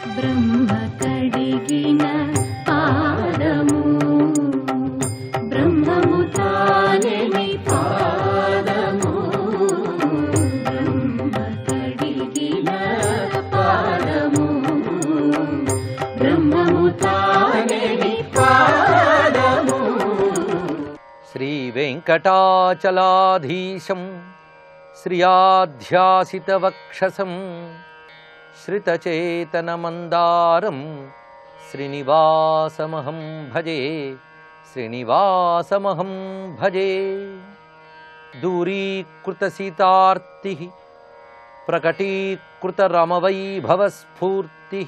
బ్రహ్మ కడిగిన పాదము బ్రహ్మము తానెని పాదము బ్రహ్మ కడిగిన పాదము బ్రహ్మము తానెని పాదము. శ్రీ వెంకటాచలాధీశం శ్రియాధ్యాసితవక్షసం శ్రితచేతనమందారం శ్రీనివాసమహం భజే శ్రీనివాసమహం భజే. దూరీకృతసీతార్తి ప్రకటీకృతరమవైభవస్ఫూర్తి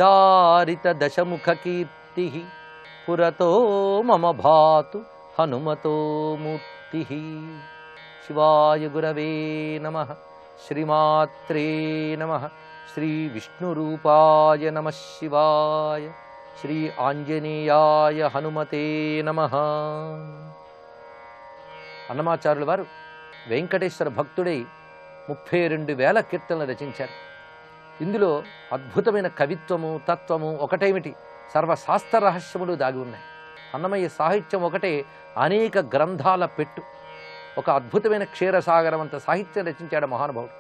దారితదశముఖకీర్తి పురతో మమ భాతు హనుమతో మూర్తి. శివాయ గురవే నమః. శ్రీమాత్రే నమః. శ్రీ విష్ణురూపాయ నమః శివాయ. శ్రీ ఆంజనేయాయ హనుమతే నమః. అన్నమాచార్యుల వారు వెంకటేశ్వర భక్తుడై 32,000 కీర్తనలు రచించారు. ఇందులో అద్భుతమైన కవిత్వము తత్వము ఒకటేమిటి, సర్వశాస్త్ర రహస్యములు దాగి ఉన్నాయి. అన్నమయ్య సాహిత్యం ఒకటే అనేక గ్రంథాల పెట్టు. ఒక అద్భుతమైన క్షీరసాగరం అంత సాహిత్యం రచించాడు మహానుభావుడు.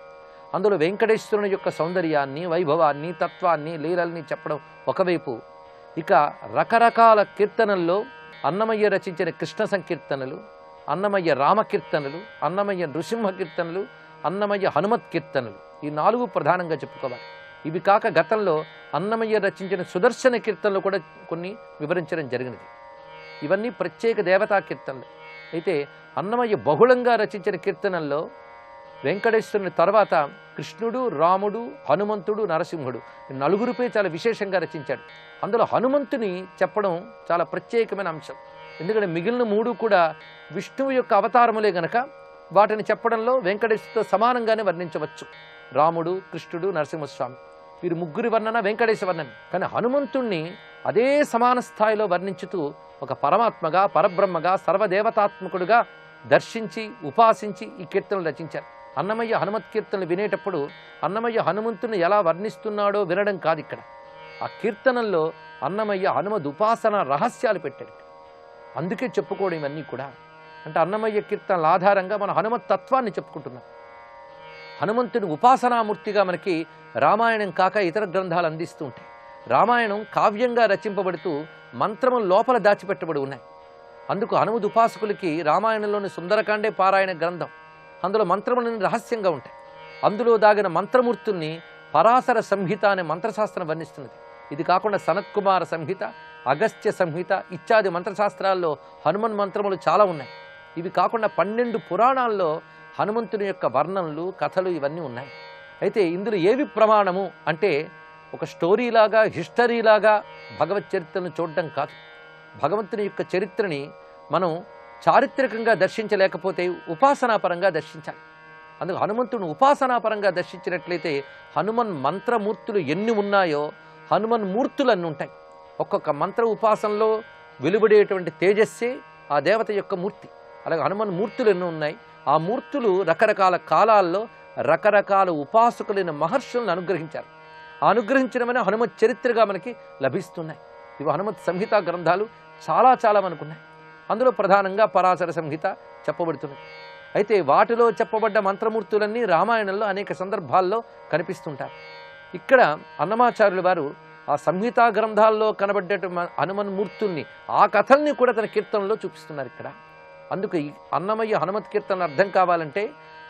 అందులో వెంకటేశ్వరుని యొక్క సౌందర్యాన్ని వైభవాన్ని తత్వాన్ని లీలల్ని చెప్పడం ఒకవైపు, ఇక రకరకాల కీర్తనల్లో అన్నమయ్య రచించిన కృష్ణ సంకీర్తనలు, అన్నమయ్య రామకీర్తనలు, అన్నమయ్య నృసింహ కీర్తనలు, అన్నమయ్య హనుమత్ కీర్తనలు, ఈ 4 ప్రధానంగా చెప్పుకోవాలి. ఇవి కాక గతంలో అన్నమయ్య రచించిన సుదర్శన కీర్తనలు కూడా కొన్ని వివరించడం జరిగినది. ఇవన్నీ ప్రత్యేక దేవతా కీర్తనలు. అయితే అన్నమయ్య బహుళంగా రచించిన కీర్తనల్లో వెంకటేశ్వరుని తర్వాత కృష్ణుడు, రాముడు, హనుమంతుడు, నరసింహుడు 4 చాలా విశేషంగా రచించాడు. అందులో హనుమంతుని చెప్పడం చాలా ప్రత్యేకమైన అంశం. ఎందుకంటే మిగిలిన 3 కూడా విష్ణువు యొక్క అవతారములే గనక వాటిని చెప్పడంలో వెంకటేశ్వరుతో సమానంగానే వర్ణించవచ్చు. రాముడు, కృష్ణుడు, నరసింహస్వామి వీరు 3 వర్ణన వెంకటేశ్వర వర్ణన. కానీ హనుమంతుణ్ణి అదే సమాన స్థాయిలో వర్ణించుతూ ఒక పరమాత్మగా, పరబ్రహ్మగా, సర్వదేవతాత్మకుడుగా దర్శించి ఉపాసించి ఈ కీర్తనలు రచించారు. అన్నమయ్య హనుమత్ కీర్తనలు వినేటప్పుడు అన్నమయ్య హనుమంతుని ఎలా వర్ణిస్తున్నాడో వినడం కాదు, ఇక్కడ ఆ కీర్తనల్లో అన్నమయ్య హనుమద్ ఉపాసన రహస్యాలు పెట్టాడు. అందుకే చెప్పుకోవడం ఇవన్నీ కూడా. అంటే అన్నమయ్య కీర్తనల ఆధారంగా మన హనుమత్ తత్వాన్ని చెప్పుకుంటున్నాం. హనుమంతుని ఉపాసనామూర్తిగా మనకి రామాయణం కాక ఇతర గ్రంథాలు అందిస్తూ ఉంటాయి. రామాయణం కావ్యంగా రచింపబడుతూ మంత్రములు లోపల దాచిపెట్టబడి ఉన్నాయి. అందుకు హనుమద్ ఉపాసకులకి రామాయణంలోని సుందరకాండే పారాయణ గ్రంథం. అందులో మంత్రములన్నీ రహస్యంగా ఉంటాయి. అందులో దాగిన మంత్రమూర్తుల్ని పరాశర సంహిత అనే మంత్రశాస్త్రం వర్ణిస్తున్నది. ఇది కాకుండా సనత్కుమార సంహిత, అగస్త్య సంహిత ఇత్యాది మంత్రశాస్త్రాల్లో హనుమన్ మంత్రములు చాలా ఉన్నాయి. ఇవి కాకుండా 12 పురాణాల్లో హనుమంతుని యొక్క వర్ణనలు, కథలు ఇవన్నీ ఉన్నాయి. అయితే ఇందులో ఏవి ప్రమాణము అంటే ఒక స్టోరీలాగా, హిస్టరీలాగా భగవత్ చరిత్రను చూడడం కాదు. భగవంతుని యొక్క చరిత్రని మనం చారిత్రకంగా దర్శించలేకపోతే ఉపాసనాపరంగా దర్శించాలి. అందుకు హనుమంతుని ఉపాసనాపరంగా దర్శించినట్లయితే హనుమన్ మంత్రమూర్తులు ఎన్ని ఉన్నాయో హనుమన్ మూర్తులు అన్ని ఉంటాయి. ఒక్కొక్క మంత్ర ఉపాసనలో వెలువడేటువంటి తేజస్సే ఆ దేవత యొక్క మూర్తి. అలాగే హనుమన్ మూర్తులు ఎన్నో ఉన్నాయి. ఆ మూర్తులు రకరకాల కాలాల్లో రకరకాల ఉపాసకులైన మహర్షులను అనుగ్రహించారు. ఆ అనుగ్రహించడమనే హనుమత్ చరిత్రగా మనకి లభిస్తున్నాయి. ఇవి హనుమత్ సంహిత గ్రంథాలు చాలా మనకున్నాయి. అందులో ప్రధానంగా పరాశర సంహిత చెప్పబడుతున్నది. అయితే వాటిలో చెప్పబడ్డ మంత్రమూర్తులన్నీ రామాయణంలో అనేక సందర్భాల్లో కనిపిస్తుంటారు. ఇక్కడ అన్నమాచార్యుల వారు ఆ సంహితా గ్రంథాల్లో కనబడ్డ హనుమన్మూర్తుల్ని, ఆ కథల్ని కూడా తన కీర్తనలో చూపిస్తున్నారు ఇక్కడ. అందుకు ఈ అన్నమయ్య హనుమత్ కీర్తన అర్థం కావాలంటే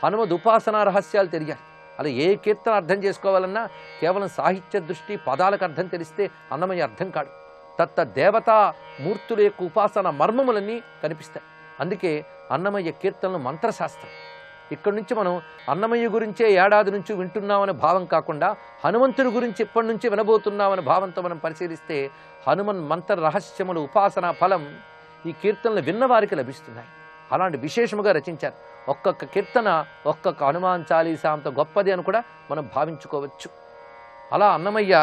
హనుమద్ ఉపాసనా రహస్యాలు తెలియాలి. అలా ఏ కీర్తన అర్థం చేసుకోవాలన్నా కేవలం సాహిత్య దృష్టి, పదాలకు అర్థం తెలిస్తే అన్నమయ్య అర్థం కాడు. తత్త దేవతా మూర్తుల యొక్క ఉపాసన మర్మములన్నీ కనిపిస్తాయి. అందుకే అన్నమయ్య కీర్తనలు మంత్రశాస్త్రం. ఇక్కడి నుంచి మనం అన్నమయ్య గురించే ఏడాది నుంచి వింటున్నామనే భావం కాకుండా హనుమంతుడి గురించి ఇప్పటి నుంచి వినబోతున్నామనే భావంతో మనం పరిశీలిస్తే హనుమన్ మంత్ర రహస్యములు, ఉపాసనా ఫలం ఈ కీర్తనలు విన్నవారికి లభిస్తున్నాయి. అలాంటి విశేషముగా రచించారు. ఒక్కొక్క కీర్తన ఒక్కొక్క హనుమాన్ చాలీసా అంత గొప్పది అని కూడా మనం భావించుకోవచ్చు. అలా అన్నమయ్య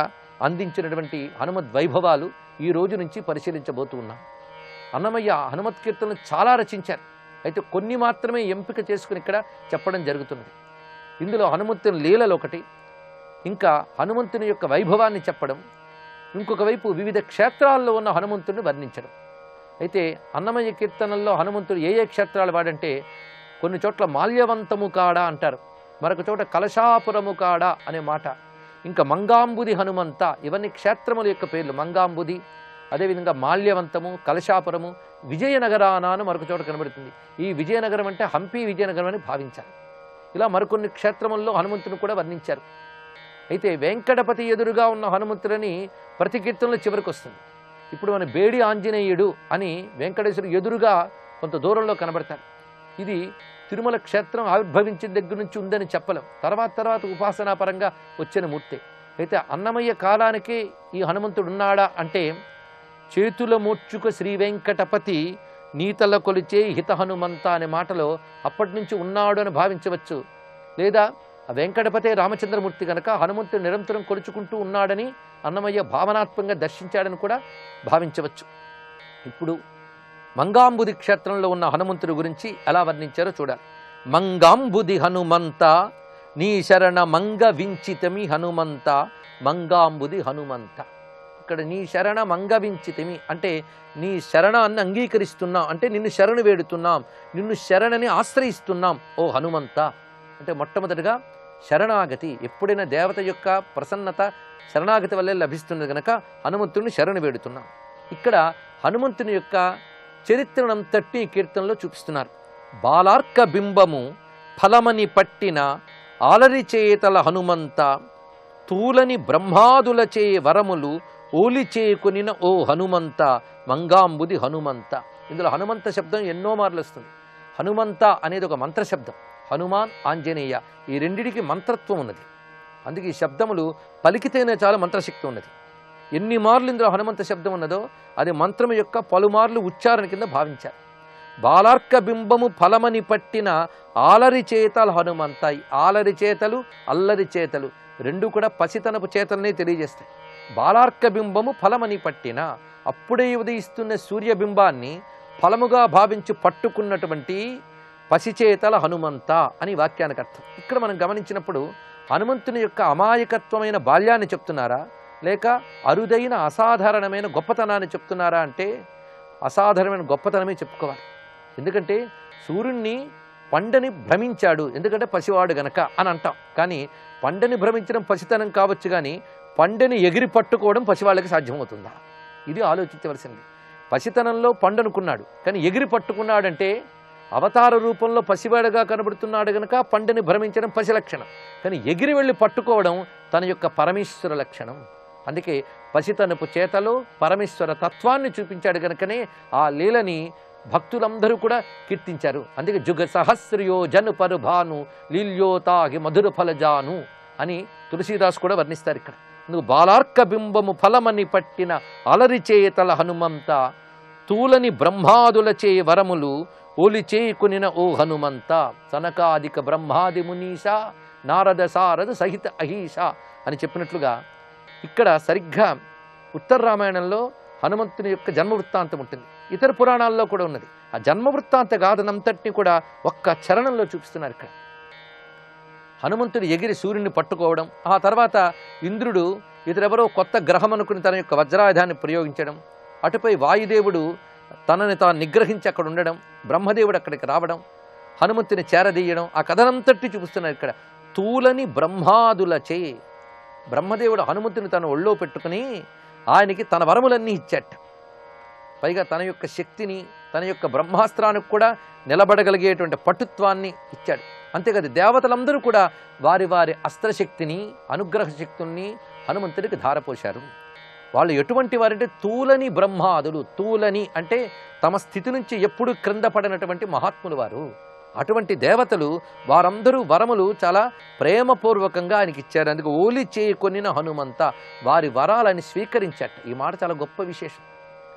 అందించినటువంటి హనుమద్ వైభవాలు ఈ రోజు నుంచి పరిశీలించబోతూ ఉన్నాం. అన్నమయ్య హనుమత్ కీర్తనలు చాలా రచించారు. అయితే కొన్ని మాత్రమే ఎంపిక చేసుకుని ఇక్కడ చెప్పడం జరుగుతున్నది. ఇందులో హనుమంతుని లీలలు ఒకటి, ఇంకా హనుమంతుని యొక్క వైభవాన్ని చెప్పడం, ఇంకొక వైపు వివిధ క్షేత్రాల్లో ఉన్న హనుమంతుడిని వర్ణించడం. అయితే అన్నమయ్య కీర్తనల్లో హనుమంతుడు ఏ క్షేత్రాలు వాడంటే కొన్ని చోట్ల మాల్యవంతము కాడ అంటారు, మరొక చోట కలశాపురము కాడ అనే మాట, ఇంకా మంగాంబుది హనుమంత, ఇవన్నీ క్షేత్రముల యొక్క పేర్లు. మంగాంబుది, అదేవిధంగా మాల్యవంతము, కలశాపురము, విజయనగరానాను మరొక చోట కనబడుతుంది. ఈ విజయనగరం అంటే హంపి విజయనగరం అని భావించాలి. ఇలా మరికొన్ని క్షేత్రముల్లో హనుమంతుని కూడా వర్ణించారు. అయితే వెంకటపతి ఎదురుగా ఉన్న హనుమంతుడని ప్రతి కీర్తనలో చివరికి వస్తుంది. ఇప్పుడు మన బేడి ఆంజనేయుడు అని వెంకటేశ్వరుడు ఎదురుగా కొంత దూరంలో కనబడతాడు. ఇది తిరుమల క్షేత్రం ఆవిర్భవించిన దగ్గర నుంచి ఉందని చెప్పలేం, తర్వాత ఉపాసనాపరంగా వచ్చిన మూర్తి. అయితే అన్నమయ్య కాలానికి ఈ హనుమంతుడు ఉన్నాడా అంటే చేతుల మోడ్చుక శ్రీ వెంకటపతి నీతల కొలిచే హిత హనుమంత అనే మాటలో అప్పటి నుంచి ఉన్నాడు అని భావించవచ్చు. లేదా ఆ వెంకటపతే రామచంద్రమూర్తి కనుక హనుమంతుడు నిరంతరం కొలుచుకుంటూ ఉన్నాడని అన్నమయ్య భావనాత్మకంగా దర్శించాడని కూడా భావించవచ్చు. ఇప్పుడు మంగాంబుది క్షేత్రంలో ఉన్న హనుమంతుడి గురించి ఎలా వర్ణించారో చూడాలి. మంగాంబుది హనుమంత నీ శరణ మంగ వించితమి హనుమంత, మంగాంబుది హనుమంత. ఇక్కడ నీ శరణ మంగ వించితమి అంటే నీ శరణాన్ని అంగీకరిస్తున్నాం, అంటే నిన్ను శరణు వేడుతున్నాం, నిన్ను శరణని ఆశ్రయిస్తున్నాం ఓ హనుమంత. అంటే మొట్టమొదటిగా శరణాగతి, ఎప్పుడైనా దేవత యొక్క ప్రసన్నత శరణాగతి వల్లే లభిస్తుంది కనుక హనుమంతుడిని శరణు వేడుతున్నాం. ఇక్కడ హనుమంతుని యొక్క చరిత్రనంతటి కీర్తనలో చూపిస్తున్నారు. బాలార్క బింబము ఫలమని పట్టిన ఆలరి చేతల హనుమంత, తూలని బ్రహ్మాదులచే వరములు ఓలి చేకొనిన ఓ హనుమంత, మంగాంబుది హనుమంత. ఇందులో హనుమంత శబ్దం ఎన్నో మార్లు వస్తుంది. హనుమంత అనేది ఒక మంత్రశబ్దం. హనుమాన్, ఆంజనేయ ఈ రెండిటికి మంత్రత్వం ఉన్నది. అందుకే ఈ శబ్దములు పలికితేనే చాలా మంత్రశక్తి ఉన్నది. ఎన్ని మార్లు ఇందులో హనుమంత శబ్దం ఉన్నదో అది మంత్రము యొక్క పలుమార్లు ఉచ్చారణ కింద భావించారు. బాలార్క బింబము ఫలమని పట్టిన ఆలరి చేతల హనుమంత. ఆలరి చేతలు, అల్లరి చేతలు రెండు కూడా పసితనపు చేతలనే తెలియజేస్తాయి. బాలార్క బింబము ఫలమని పట్టిన, అప్పుడే ఉదయిస్తున్న సూర్యబింబాన్ని ఫలముగా భావించి పట్టుకున్నటువంటి పసిచేతల హనుమంత అని వాక్యానికి అర్థం. ఇక్కడ మనం గమనించినప్పుడు హనుమంతుని యొక్క అమాయకత్వమైన బాల్యాన్ని చెప్తున్నారా లేక అరుదైన అసాధారణమైన గొప్పతనాన్ని చెప్తున్నారా అంటే అసాధారణమైన గొప్పతనమే చెప్పుకోవాలి. ఎందుకంటే సూర్యుడిని పండని భ్రమించాడు, ఎందుకంటే పసివాడు గనక అని అంటాం. కానీ పండని భ్రమించడం పసితనం కావచ్చు, కానీ పండని ఎగిరి పట్టుకోవడం పసివాళ్ళకి సాధ్యమవుతుందా? ఇది ఆలోచించవలసింది. పసితనంలో పండనుకున్నాడు, కానీ ఎగిరి పట్టుకున్నాడంటే అవతార రూపంలో పసివాడుగా కనబడుతున్నాడు గనక పండని భ్రమించడం పసి లక్షణం, కానీ ఎగిరి వెళ్ళి పట్టుకోవడం తన యొక్క పరమేశ్వర లక్షణం. అందుకే పసితనపు చేతలో పరమేశ్వర తత్వాన్ని చూపించాడు గనుకనే ఆ లీలని భక్తులందరూ కూడా కీర్తించారు. అందుకే జుగ సహస్రయో జను పరుభాను లీల్యోతాగి మధుర ఫలజాను అని తులసీదాస్ కూడా వర్ణిస్తారు. ఇక్కడ నువ్వు బాలార్క బింబము ఫలమని పట్టిన అలరి చేతల హనుమంత, తూలని బ్రహ్మాదులచే వరములు ఓలి చేకునిన ఓ హనుమంత, సనకాదిక బ్రహ్మాది మునీష నారద సారద సహిత అహీష అని చెప్పినట్లుగా ఇక్కడ సరిగ్గా ఉత్తర రామాయణంలో హనుమంతుని యొక్క జన్మ వృత్తాంతం ఉంటుంది. ఇతర పురాణాల్లో కూడా ఉన్నది. ఆ జన్మ వృత్తాంత గాథనంతటిని కూడా ఒక్క చరణంలో చూపిస్తున్నారు. ఇక్కడ హనుమంతుడు ఎగిరి సూర్యుని పట్టుకోవడం, ఆ తర్వాత ఇంద్రుడు ఇతరెవరో కొత్త గ్రహం అనుకుని తన యొక్క వజ్రాయుధాన్ని ప్రయోగించడం, అటుపై వాయుదేవుడు తనని తాను నిగ్రహించి అక్కడ ఉండడం, బ్రహ్మదేవుడు అక్కడికి రావడం, హనుమంతుని చేరదీయడం, ఆ కథనంతటి చూపిస్తున్నారు. ఇక్కడ తూలని బ్రహ్మాదులచే బ్రహ్మదేవుడు హనుమంతుని తన ఒళ్ళో పెట్టుకుని ఆయనకి తన వరములన్నీ ఇచ్చాట. పైగా తన యొక్క శక్తిని, తన యొక్క బ్రహ్మాస్త్రానికి కూడా నిలబడగలిగేటువంటి పటుత్వాన్ని ఇచ్చాడు. అంతేకాదు దేవతలందరూ కూడా వారి వారి అస్త్రశక్తిని, అనుగ్రహ శక్తుల్ని హనుమంతుడికి ధారపోశారు. వాళ్ళు ఎటువంటి వారంటే తూలని బ్రహ్మాదులు. తూలని అంటే తమ స్థితి నుంచి ఎప్పుడు క్రింద పడినటువంటి మహాత్ములు వారు. అటువంటి దేవతలు వారందరూ వరములు చాలా ప్రేమపూర్వకంగా ఆయనకి ఇచ్చారు. అందుకే ఓలి చేకొనిన హనుమంత, వారి వరాలని స్వీకరించాట. ఈ మాట చాలా గొప్ప విశేషం.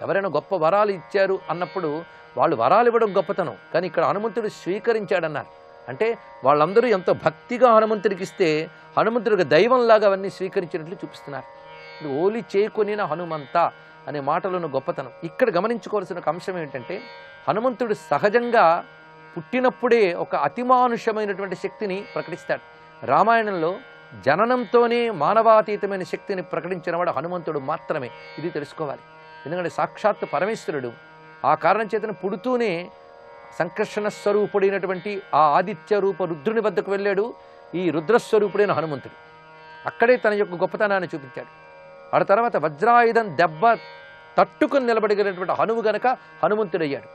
ఎవరైనా గొప్ప వరాలు ఇచ్చారు అన్నప్పుడు వాళ్ళు వరాలు ఇవ్వడం గొప్పతనం, కానీ ఇక్కడ హనుమంతుడు స్వీకరించాడన్నారు. అంటే వాళ్ళందరూ ఎంతో భక్తిగా హనుమంతుడికి ఇస్తే హనుమంతుడికి దైవంలాగా అవన్నీ స్వీకరించినట్లు చూపిస్తున్నారు. ఇది ఓలి చేకొనిన హనుమంత అనే మాటలోని గొప్పతనం. ఇక్కడ గమనించుకోవాల్సిన ఒక అంశం ఏంటంటే హనుమంతుడు సహజంగా పుట్టినప్పుడే ఒక అతిమానుషమైనటువంటి శక్తిని ప్రకటిస్తాడు. రామాయణంలో జననంతోనే మానవాతీతమైన శక్తిని ప్రకటించినవాడు హనుమంతుడు మాత్రమే. ఇది తెలుసుకోవాలి. ఎందుకంటే సాక్షాత్తు పరమేశ్వరుడు. ఆ కారణం చేతను పుడుతూనే సంకర్షణ స్వరూపుడైనటువంటి ఆ ఆదిత్య రూప రుద్రుని వద్దకు వెళ్ళాడు ఈ రుద్రస్వరూపుడైన హనుమంతుడు. అక్కడే తన యొక్క గొప్పతనాన్ని చూపించాడు. ఆ తర్వాత వజ్రాయుధం దెబ్బ తట్టుకుని నిలబడగలిగినటువంటి హనువు గనక హనుమంతుడయ్యాడు.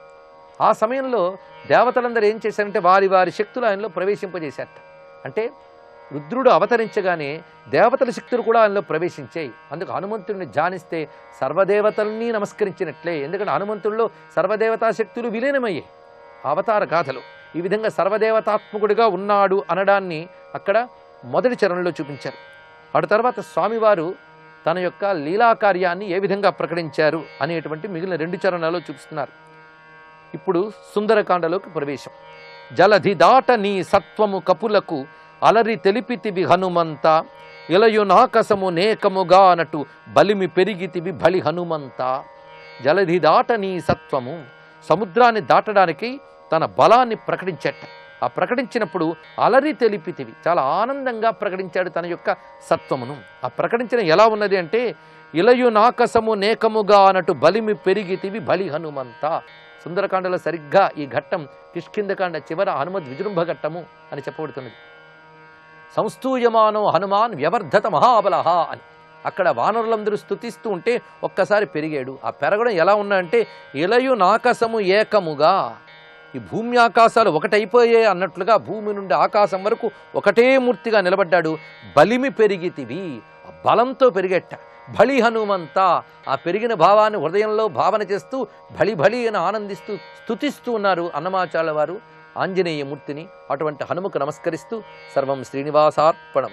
ఆ సమయంలో దేవతలందరూ ఏం చేశారంటే వారి వారి శక్తులు ఆయనలో ప్రవేశింపజేశారట. అంటే రుద్రుడు అవతరించగానే దేవతల శక్తులు కూడా ఆయనలో ప్రవేశించాయి. అందుకు హనుమంతుడిని ధ్యానిస్తే సర్వదేవతల్ని నమస్కరించినట్లే. ఎందుకంటే హనుమంతుడిలో సర్వదేవతా శక్తులు విలీనమయ్యాయి అవతార గాథలో. ఈ విధంగా సర్వదేవతాత్మకుడిగా ఉన్నాడు అనడాన్ని అక్కడ మొదటి చరణంలో చూపించారు. ఆ తర్వాత స్వామివారు తన యొక్క లీలాకార్యాన్ని ఏ విధంగా ప్రకటించారు అనేటువంటి మిగిలిన 2 చరణాల్లో చూపిస్తున్నారు. ఇప్పుడు సుందరకాండలోకి ప్రవేశం. జలధి దాట నీ సత్వము కపులకు అలరి తెలిపితివి హనుమంత, ఇలయునాకసము నేకముగా అనటు బలిమి పెరిగితివి బలి హనుమంత. జలధి దాట నీ సత్వము, సముద్రాన్ని దాటడానికి తన బలాన్ని ప్రకటించట. ఆ ప్రకటించినప్పుడు అలరి తెలిపితివి, చాలా ఆనందంగా ప్రకటించాడు తన యొక్క సత్వమును. ఆ ప్రకటించిన ఎలా ఉన్నది అంటే ఇలయునాకసము నేకముగా అనటు బలిమి పెరిగితివి బలి హనుమంత. సుందరకాండలో సరిగ్గా ఈ ఘట్టం కిష్కింధకాండ చివర హనుమద్ విజృంభ ఘట్టము అని చెప్పబడుతున్నది. సంస్తూయమానో హనుమాన్ వ్యవర్ధత మహాబలహ అని అక్కడ వానరులందరూ స్తుతిస్తూ ఉంటే ఒక్కసారి పెరిగాడు. ఆ పెరగడం ఎలా ఉన్నాయంటే ఇలయునాకసము ఏకముగా, ఈ భూమి ఆకాశాలు ఒకటైపోయాయి అన్నట్లుగా భూమి నుండి ఆకాశం వరకు ఒకటే మూర్తిగా నిలబడ్డాడు. బలిమి పెరిగితివి, ఆ బలంతో పెరిగేట. బలి హనుమంత, ఆ పెరిగిన భావాన్ని హృదయంలో భావన చేస్తూ బలి బలి అని ఆనందిస్తూ స్తుతిస్తూ ఉన్నారు అన్నమాచార్యుల వారు ఆంజనేయ మూర్తిని. అటువంటి హనుమకు నమస్కరిస్తూ సర్వం శ్రీనివాసార్పణం.